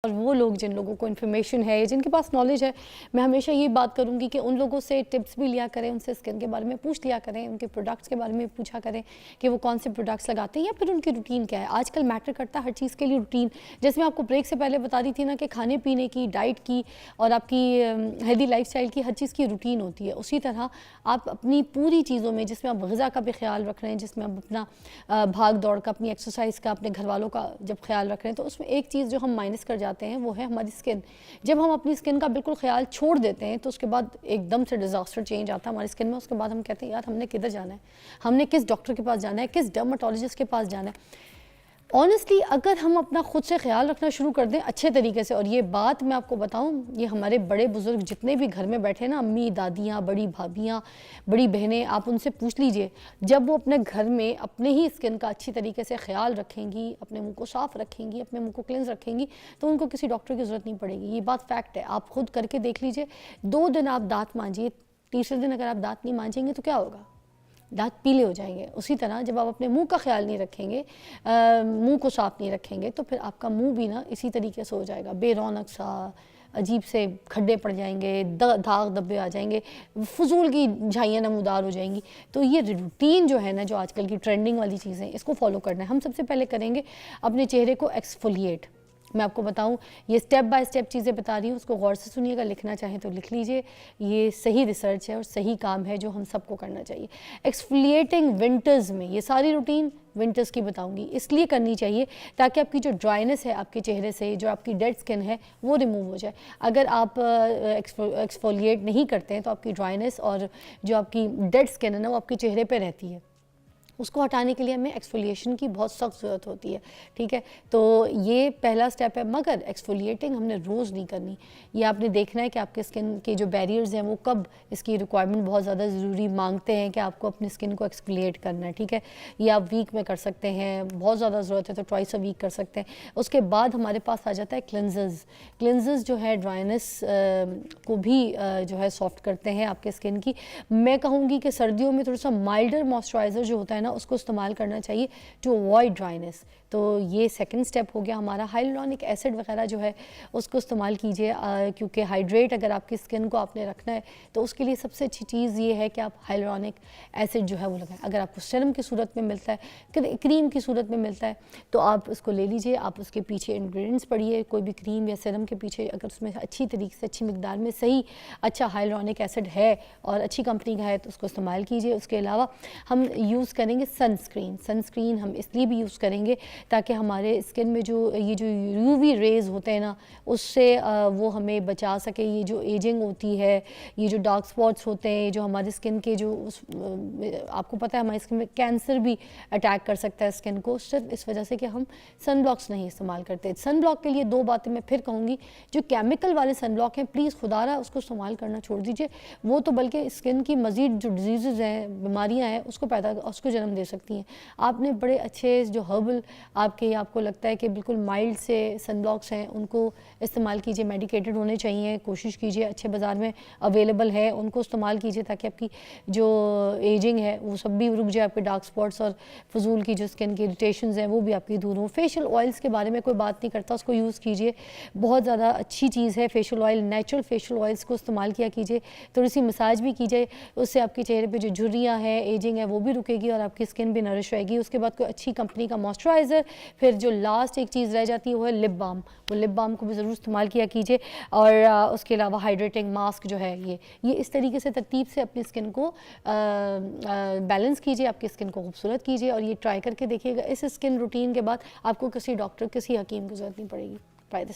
और वो लोग जिन लोगों को इन्फॉर्मेशन है या जिनके पास नॉलेज है, मैं हमेशा ये बात करूँगी कि उन लोगों से टिप्स भी लिया करें, उनसे स्किन के बारे में पूछ लिया करें, उनके प्रोडक्ट्स के बारे में पूछा करें कि वो कौन से प्रोडक्ट्स लगाते हैं या फिर उनकी रूटीन क्या है। आजकल मैटर करता है हर चीज़ के लिए रूटीन। जैसे मैं आपको ब्रेक से पहले बता रही थी ना कि खाने पीने की, डाइट की और आपकी हेल्दी लाइफस्टाइल की हर चीज़ की रूटीन होती है। उसी तरह आप अपनी पूरी चीज़ों में, जिसमें आप ग़िज़ा का भी ख्याल रख रहे हैं, जिसमें आप अपना भाग दौड़ का, अपनी एक्सरसाइज का, अपने घर वालों का जब ख्याल रख रहे हैं, तो उसमें एक चीज़ जो हम माइनस कर जाते हैं वो है हमारी स्किन। जब हम अपनी स्किन का बिल्कुल ख्याल छोड़ देते हैं तो उसके बाद एकदम से डिज़ास्टर चेंज आता है हमारी स्किन में। उसके बाद हम कहते हैं यार हमने किधर जाना है, हमने किस डॉक्टर के पास जाना है, किस डर्माटोलॉजिस्ट के पास जाना है। ऑनेस्टली अगर हम अपना खुद से ख्याल रखना शुरू कर दें अच्छे तरीके से, और ये बात मैं आपको बताऊं, ये हमारे बड़े बुजुर्ग जितने भी घर में बैठे ना, अम्मी, दादियाँ, बड़ी भाभियाँ, बड़ी बहनें, आप उनसे पूछ लीजिए, जब वो अपने घर में अपने ही स्किन का अच्छी तरीके से ख्याल रखेंगी, अपने मुंह को साफ़ रखेंगी, अपने मुंह को क्लिनज रखेंगी, तो उनको किसी डॉक्टर की ज़रूरत नहीं पड़ेगी। ये बात फैक्ट है, आप खुद करके देख लीजिए। 2 दिन आप दाँत मांजिए, तीसरे दिन अगर आप दाँत नहीं मांजेंगे तो क्या होगा? दांत पीले हो जाएंगे। उसी तरह जब आप अपने मुंह का ख्याल नहीं रखेंगे, मुंह को साफ नहीं रखेंगे, तो फिर आपका मुंह भी ना इसी तरीके से हो जाएगा, बेरौनक सा, अजीब से खड्डे पड़ जाएंगे, दाग धब्बे आ जाएंगे, फजूल की झाइयाँ नमूदार हो जाएंगी। तो ये रूटीन जो है ना, जो आजकल की ट्रेंडिंग वाली चीज़ें, इसको फॉलो करना है। हम सबसे पहले करेंगे अपने चेहरे को एक्सफोलिएट। मैं आपको बताऊं, ये स्टेप बाय स्टेप चीज़ें बता रही हूँ, उसको गौर से सुनिएगा, लिखना चाहें तो लिख लीजिए। ये सही रिसर्च है और सही काम है जो हम सबको करना चाहिए। एक्सफोलिएटिंग विंटर्स में, ये सारी रूटीन विंटर्स की बताऊंगी, इसलिए करनी चाहिए ताकि आपकी जो ड्राइनेस है आपके चेहरे से, जो आपकी डेड स्किन है, वो रिमूव हो जाए। अगर आप एक्सफोलिएट नहीं करते हैं तो आपकी ड्राइनेस और जो आपकी डेड स्किन है ना, वो आपके चेहरे पर रहती है। उसको हटाने के लिए हमें एक्सफोलिएशन की बहुत सख्त ज़रूरत होती है, ठीक है। तो ये पहला स्टेप है, मगर एक्सफोलिएटिंग हमने रोज़ नहीं करनी। ये आपने देखना है कि आपके स्किन के जो बैरियर्स हैं वो कब इसकी रिक्वायरमेंट बहुत ज़्यादा ज़रूरी मांगते हैं कि आपको अपनी स्किन को एक्सफोलिएट करना है, ठीक है। ये आप वीक में कर सकते हैं, बहुत ज़्यादा ज़रूरत है तो ट्वाइस अ वीक कर सकते हैं। उसके बाद हमारे पास आ जाता है क्लिनजर्स। क्लिनजर्स जो है ड्राइनेस को भी जो है सॉफ्ट करते हैं आपके स्किन की। मैं कहूँगी कि सर्दियों में थोड़ा सा माइल्डर मॉइस्चराइज़र जो होता है ना, उसको इस्तेमाल करना चाहिए टू अवॉइड ड्राइनेस। तो ये सेकंड स्टेप हो गया हमारा। हाइलुरोनिक एसिड वगैरह जो है उसको इस्तेमाल कीजिए, क्योंकि हाइड्रेट अगर आपकी स्किन को आपने रखना है तो उसके लिए सबसे अच्छी चीज़ ये है कि आप हाइलुरोनिक एसिड जो है वो लगाएं। अगर आपको सीरम की सूरत में मिलता है, क्रीम की सूरत में मिलता है, तो आप उसको ले लीजिए। आप उसके पीछे इंग्रेडिएंट्स पढ़िए, कोई भी क्रीम या सीरम के पीछे अगर उसमें अच्छी तरीके से, अच्छी मिकदार में सही अच्छा हाइलुरोनिक एसिड है और अच्छी कंपनी का है तो उसको इस्तेमाल कीजिए। उसके अलावा हम यूज़ करेंगे सनस्क्रीन हम इसलिए भी यूज़ करेंगे ताकि हमारे स्किन में जो ये जो यूवी रेज़ होते हैं ना, उससे वो हमें बचा सके। ये जो एजिंग होती है, ये जो डार्क स्पॉट्स होते हैं, जो हमारी स्किन के जो आपको पता है हमारी स्किन में कैंसर भी अटैक कर सकता है स्किन को, सिर्फ इस वजह से कि हम सन ब्लॉक्स नहीं इस्तेमाल करते। सन ब्लॉक के लिए 2 बातें मैं फिर कहूँगी, जो केमिकल वाले सन ब्लॉक हैं प्लीज़ खुदारा उसको इस्तेमाल करना छोड़ दीजिए। वो तो बल्कि स्किन की मज़ीद जो डिजीज़ हैं, बीमारियाँ हैं, उसको जन्म दे सकती हैं। आपने बड़े अच्छे जो हर्बल आपको लगता है कि बिल्कुल माइल्ड से सनब्लॉक्स हैं, उनको इस्तेमाल कीजिए। मेडिकेटेड होने चाहिए, कोशिश कीजिए अच्छे बाज़ार में अवेलेबल है, उनको इस्तेमाल कीजिए ताकि आपकी जो एजिंग है वो सब भी रुक जाए, आपके डार्क स्पॉट्स और फजूल की जो स्किन की इरिटेशंस हैं वो भी आपकी दूर हों। फेशियल ऑयल्स के बारे में कोई बात नहीं करता, उसको यूज़ कीजिए, बहुत ज़्यादा अच्छी चीज़ है facial oil. Natural facial oils को इस्तेमाल किया कीजिए, थोड़ी सी मसाज भी कीजिए, उससे आपके चेहरे पर जो झुर्रियाँ हैं, एजिंग है, वो भी रुकेगी और आपकी स्किन भी नरिश रहेगी। उसके बाद कोई अच्छी कंपनी का मॉइस्चराइज़र। फिर जो लास्ट एक चीज़ रह जाती है वो है लिप बाम। वो लिप बाम को भी ज़रूर इस्तेमाल किया कीजिए। और उसके अलावा हाइड्रेटिंग मास्क जो है, ये इस तरीके से तरतीब से अपनी स्किन को बैलेंस कीजिए, आपकी स्किन को खूबसूरत कीजिए और ये ट्राई करके देखिएगा। इस स्किन रूटीन के बाद आपको किसी डॉक्टर, किसी हकीम की ज़रूरत नहीं पड़ेगी।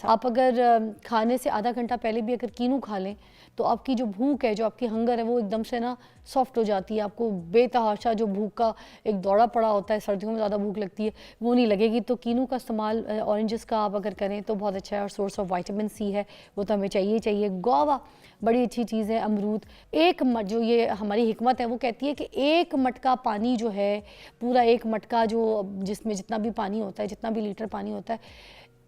आप अगर खाने से आधा घंटा पहले भी अगर कीनू खा लें तो आपकी जो भूख है, जो आपकी हंगर है, वो एकदम से ना सॉफ्ट हो जाती है। आपको बेतहाशा जो भूख का एक दौड़ा पड़ा होता है, सर्दियों में ज़्यादा भूख लगती है, वो नहीं लगेगी। तो कीनू का इस्तेमाल, ऑरेंजेस का आप अगर करें तो बहुत अच्छा है और सोर्स ऑफ विटामिन सी है, वो तो हमें चाहिए। गुआवा बड़ी अच्छी चीज़ है। अमरूद, जो ये हमारी हिकमत है वो कहती है कि 1 मटका पानी जो है, पूरा 1 मटका जो जिसमें जितना भी पानी होता है, जितना भी लीटर पानी होता है,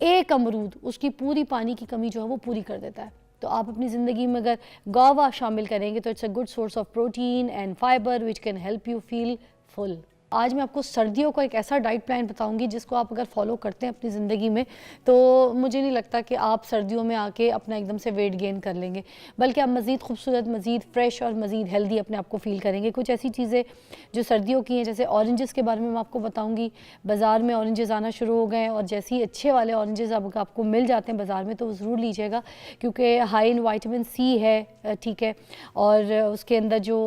1 अमरूद उसकी पूरी पानी की कमी जो है वो पूरी कर देता है। तो आप अपनी ज़िंदगी में अगर गुआवा शामिल करेंगे तो it's a good source of protein and fibre which can help you feel full. आज मैं आपको सर्दियों का एक ऐसा डाइट प्लान बताऊंगी जिसको आप अगर फॉलो करते हैं अपनी ज़िंदगी में तो मुझे नहीं लगता कि आप सर्दियों में आके अपना एकदम से वेट गेन कर लेंगे, बल्कि आप मज़ीद खूबसूरत, मज़ीद फ्रेश और मज़ीद हेल्दी अपने आप को फ़ील करेंगे। कुछ ऐसी चीज़ें जो सर्दियों की हैं, जैसे ऑरेंजेस के बारे में मैं आपको बताऊँगी। बाज़ार में ऑरेंजेस आना शुरू हो गए हैं और जैसे ही अच्छे वाले ऑरेंजेस आपको मिल जाते हैं बाज़ार में तो ज़रूर लीजिएगा, क्योंकि हाई इन विटामिन सी है, ठीक है, और उसके अंदर जो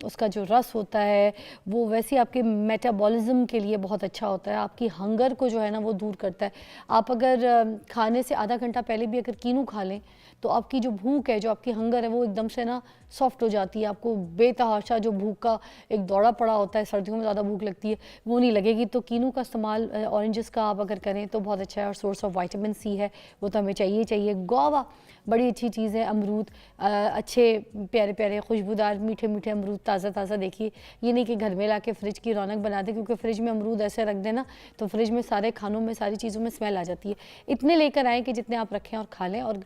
उसका जो रस होता है वो वैसे आपके मेटाबॉलिज्म के लिए बहुत अच्छा होता है, आपकी हंगर को जो है ना वो दूर करता है। आप अगर खाने से आधा घंटा पहले भी अगर कीनू खा लें तो आपकी जो भूख है, जो आपकी हंगर है, वो एकदम से ना सॉफ्ट हो जाती है। आपको बेतहाशा जो भूख का एक दौड़ा पड़ा होता है, सर्दियों में ज़्यादा भूख लगती है, वो नहीं लगेगी। तो कीनू का इस्तेमाल ऑरेंजेस का आप अगर करें तो बहुत अच्छा है और सोर्स ऑफ विटामिन सी है, वो तो हमें चाहिए चाहिए। गुआवा बड़ी अच्छी चीज़ है। अमरूद अच्छे प्यारे प्यारे खुशबूदार मीठे मीठे अमरूद ताज़ा ताज़ा देखिए, ये नहीं कि घर में ला के फ्रिज की रौनक बना दे, क्योंकि फ्रिज में अमरूद ऐसे रख देना तो फ्रिज में सारे खानों में सारी चीज़ों में स्मेल आ जाती है। इतने लेकर आएँ कि जितने आप रखें और खा लें। और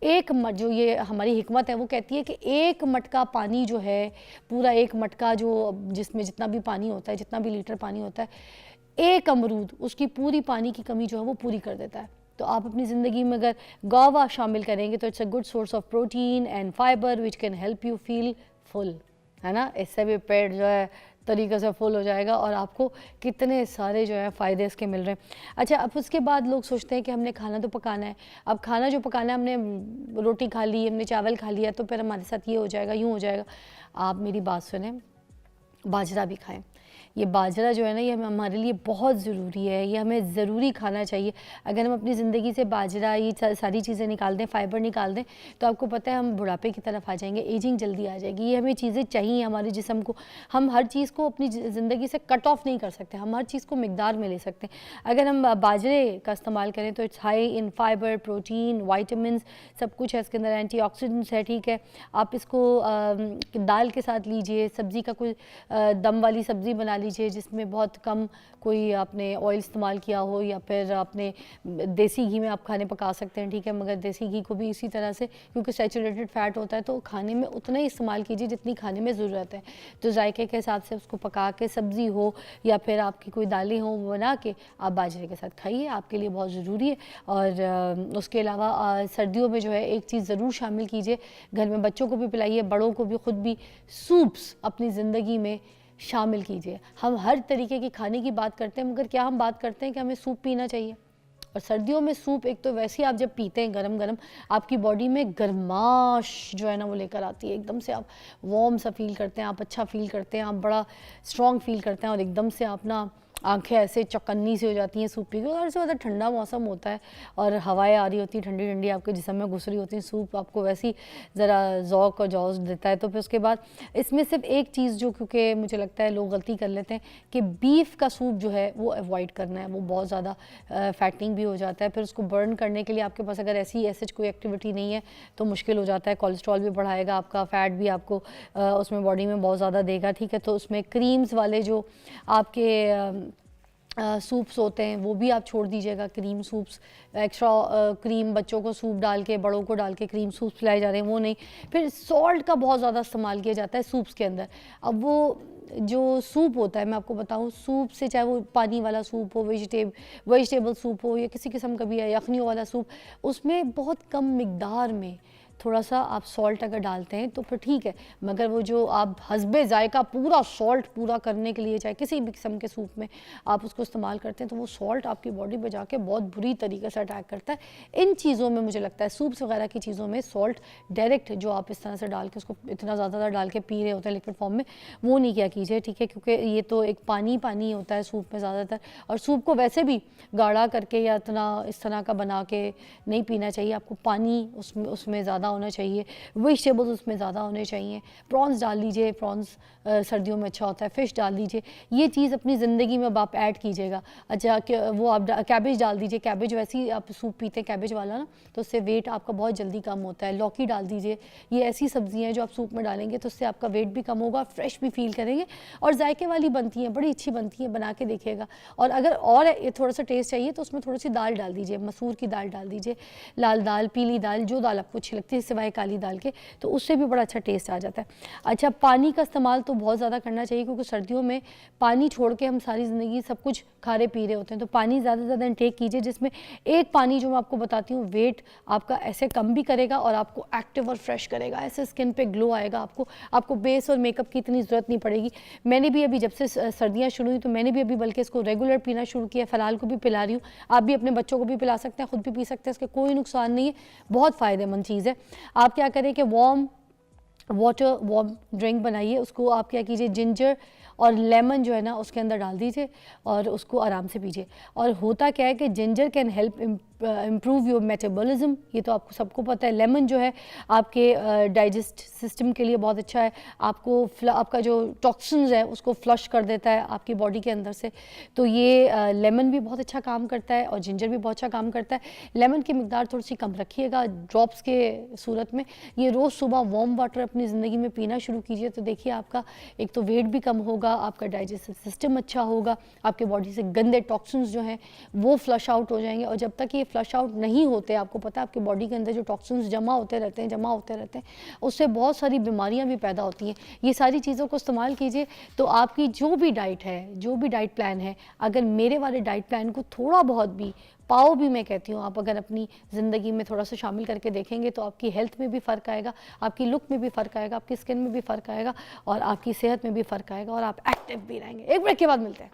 एक जो ये हमारी हिकमत है वो कहती है कि एक मटका पानी जो है, पूरा एक मटका जो जिसमें जितना भी पानी होता है, जितना भी लीटर पानी होता है, एक अमरूद उसकी पूरी पानी की कमी जो है वो पूरी कर देता है। तो आप अपनी ज़िंदगी में अगर गुआवा शामिल करेंगे तो it's a good source of protein and fibre which can help you feel full, है ना। इससे भी पेट जो है तरीके से फुल हो जाएगा और आपको कितने सारे जो है फ़ायदे इसके मिल रहे हैं। अच्छा, अब उसके बाद लोग सोचते हैं कि हमने खाना तो पकाना है, अब खाना जो पकाना है, हमने रोटी खा ली, हमने चावल खा लिया, तो फिर हमारे साथ ये हो जाएगा, यूँ हो जाएगा। आप मेरी बात सुने, बाजरा भी खाएं। ये बाजरा जो है ना, ये हमारे लिए बहुत ज़रूरी है, ये हमें ज़रूरी खाना चाहिए। अगर हम अपनी ज़िंदगी से बाजरा ये सारी चीज़ें निकाल दें, फाइबर निकाल दें, तो आपको पता है हम बुढ़ापे की तरफ आ जाएंगे, एजिंग जल्दी आ जाएगी। ये हमें चीज़ें चाहिए हमारे जिस्म को। हम हर चीज़ को अपनी ज़िंदगी से कट ऑफ नहीं कर सकते, हम हर चीज़ को मिकदार में ले सकते हैं। अगर हम बाजरे का इस्तेमाल करें तो it's high in fibre, protein, vitamin, सब कुछ है इसके अंदर, एंटीऑक्सीडेंट्स है, ठीक है। आप इसको दाल के साथ लीजिए, सब्ज़ी का कोई दम वाली सब्ज़ी बना लीजिए जिसमें बहुत कम कोई आपने ऑयल इस्तेमाल किया हो, या फिर आपने देसी घी में आप खाने पका सकते हैं, ठीक है। मगर देसी घी को भी इसी तरह से, क्योंकि सैचुरेटेड फैट होता है, तो खाने में उतना ही इस्तेमाल कीजिए जितनी खाने में ज़रूरत है। तो जायके के हिसाब से उसको पका के, सब्ज़ी हो या फिर आपकी कोई दालें हो, वो बना के आप बाजरे के साथ खाइए, आपके लिए बहुत ज़रूरी है। और उसके अलावा सर्दियों में जो है एक चीज़ ज़रूर शामिल कीजिए, घर में बच्चों को भी पिलाइए, बड़ों को भी, ख़ुद भी सूप्स अपनी ज़िंदगी में शामिल कीजिए। हम हर तरीके की खाने की बात करते हैं, मगर क्या हम बात करते हैं कि हमें सूप पीना चाहिए? और सर्दियों में सूप, एक तो वैसे ही आप जब पीते हैं गरम गरम, आपकी बॉडी में गर्माश जो है ना वो लेकर आती है, एकदम से आप वार्म सा फील करते हैं, आप अच्छा फील करते हैं, आप बड़ा स्ट्रॉन्ग फील करते हैं, और एकदम से आप ना आंखें ऐसे चौकन्नी सी हो जाती हैं सूप पी के। और ज़्यादा ठंडा मौसम होता है और हवाएं आ रही होती हैं ठंडी ठंडी, आपके जिस्म में घुस रही होती हैं, सूप आपको वैसे ही ज़रा ज़ौक़ और जौज़ देता है। तो फिर उसके बाद इसमें सिर्फ एक चीज़ जो, क्योंकि मुझे लगता है लोग गलती कर लेते हैं कि बीफ का सूप जो है वो अवॉइड करना है, वो बहुत ज़्यादा फैटिंग भी हो जाता है। फिर उसको बर्न करने के लिए आपके पास अगर ऐसी कोई एक्टिविटी नहीं है तो मुश्किल हो जाता है, कोलेस्ट्रॉल भी बढ़ाएगा आपका, फ़ैट भी आपको उसमें बॉडी में बहुत ज़्यादा देगा, ठीक है। तो उसमें क्रीम्स वाले जो आपके सूप्स होते हैं वो भी आप छोड़ दीजिएगा, क्रीम सूप्स, एक्स्ट्रा क्रीम बच्चों को सूप डाल के, बड़ों को डाल के क्रीम सूप्स पिलाए जा रहे हैं, वो नहीं। फिर सॉल्ट का बहुत ज़्यादा इस्तेमाल किया जाता है सूप्स के अंदर। अब वो जो सूप होता है, मैं आपको बताऊं, सूप से चाहे वो पानी वाला सूप हो, वेजिटेबल सूप हो, या किसी किस्म का भी है यखनियों वाला सूप, उसमें बहुत कम मिकदार में थोड़ा सा आप सॉल्ट अगर डालते हैं तो फिर ठीक है। मगर वो जो आप हस्बे जायका पूरा सॉल्ट पूरा करने के लिए, चाहे किसी भी किस्म के सूप में आप उसको इस्तेमाल करते हैं, तो वो सॉल्ट आपकी बॉडी पे जाके बहुत बुरी तरीके से अटैक करता है। इन चीज़ों में मुझे लगता है सूप्स वगैरह की चीज़ों में सॉल्ट डायरेक्ट जो आप इस तरह से डाल के उसको इतना ज़्यादा डाल के पी रहे होते हैं लिक्विड फॉर्म में, वो नहीं किया कीजिए, ठीक है। क्योंकि ये तो एक पानी पानी होता है सूप में ज़्यादातर, और सूप को वैसे भी गाढ़ा करके या इतना इस तरह का बना के नहीं पीना चाहिए। आपको पानी उसमें ज़्यादा होना चाहिए, वेजिटेबल्स उसमें ज़्यादा होने चाहिए, प्रॉन्स डाल लीजिए, प्रॉन्स सर्दियों में अच्छा होता है, फ़िश डाल दीजिए, ये चीज़ अपनी ज़िंदगी में अब आप ऐड कीजिएगा। अच्छा, वो आप कैबेज डाल दीजिए, कैबेज वैसे ही आप सूप पीते हैं कैबेज वाला ना, तो उससे वेट आपका बहुत जल्दी कम होता है। लौकी डाल दीजिए, ये ऐसी सब्जियाँ हैं जो आप सूप में डालेंगे तो उससे आपका वेट भी कम होगा, फ्रेश भी फील करेंगे, और जायके वाली बनती हैं, बड़ी अच्छी बनती हैं, बना के देखिएगा। और अगर और थोड़ा सा टेस्ट चाहिए तो उसमें थोड़ी सी दाल डाल दीजिए, मसूर की दाल डाल दीजिए, लाल दाल, पीली दाल, जो दाल आपको अच्छी लगती है सकते सिवाय काली दाल के, तो उससे भी बड़ा अच्छा टेस्ट आ जाता है। अच्छा, पानी का इस्तेमाल तो बहुत ज़्यादा करना चाहिए, क्योंकि सर्दियों में पानी छोड़ के हम सारी ज़िंदगी सब कुछ खा रहे पी रहे होते हैं, तो पानी ज़्यादा से ज़्यादा इंटेक कीजिए, जिसमें एक पानी जो मैं आपको बताती हूँ वेट आपका ऐसे कम भी करेगा और आपको एक्टिव और फ्रेश करेगा, ऐसे स्किन पे ग्लो आएगा, आपको बेस और मेकअप की इतनी ज़रूरत नहीं पड़ेगी। मैंने भी अभी जब से सर्दियाँ शुरू हुई तो मैंने भी अभी बल्कि इसको रेगुलर पीना शुरू किया, फ़िलहाल को भी पिला रही हूँ। आप भी अपने बच्चों को भी पिला सकते हैं, खुद भी पी सकते हैं, इसके कोई नुकसान नहीं है, बहुत फ़ायदेमंद चीज़ है। आप क्या करें कि वार्म ड्रिंक बनाइए, उसको आप क्या कीजिए, जिंजर और लेमन जो है ना उसके अंदर डाल दीजिए और उसको आराम से पीजिए। और होता क्या है कि ginger can help improve your metabolism, ये तो आपको सबको पता है। लेमन जो है आपके डाइजेस्ट सिस्टम के लिए बहुत अच्छा है, आपका जो टॉक्सिन्स है उसको फ्लश कर देता है आपकी बॉडी के अंदर से, तो ये लेमन भी बहुत अच्छा काम करता है और जिंजर भी बहुत अच्छा काम करता है। लेमन की मिकदार थोड़ी सी कम रखिएगा ड्रॉप्स के सूरत में, ये रोज़ सुबह वार्म वाटर अपनी ज़िंदगी में पीना शुरू कीजिए, तो देखिए आपका एक तो वेट भी कम होगा, आपका डाइजेस्टिव सिस्टम अच्छा होगा, आपके बॉडी से गंदे टॉक्सिन्स जो हैं वो फ्लश आउट हो जाएंगे। और जब तक ये फ्लश आउट नहीं होते, आपको पता है आपकी बॉडी के अंदर जो टॉक्सिन्स जमा होते रहते हैं, उससे बहुत सारी बीमारियां भी पैदा होती हैं। ये सारी चीज़ों को इस्तेमाल कीजिए, तो आपकी जो भी डाइट है, जो भी डाइट प्लान है, अगर मेरे वाले डाइट प्लान को थोड़ा बहुत भी पाव भी मैं कहती हूँ, आप अगर अपनी ज़िंदगी में थोड़ा सा शामिल करके देखेंगे तो आपकी हेल्थ में भी फ़र्क आएगा, आपकी लुक में भी फ़र्क आएगा, आपकी स्किन में भी फ़र्क आएगा और आपकी सेहत में भी फ़र्क आएगा और आप एक्टिव भी रहेंगे। एक ब्रेक के बाद मिलते हैं।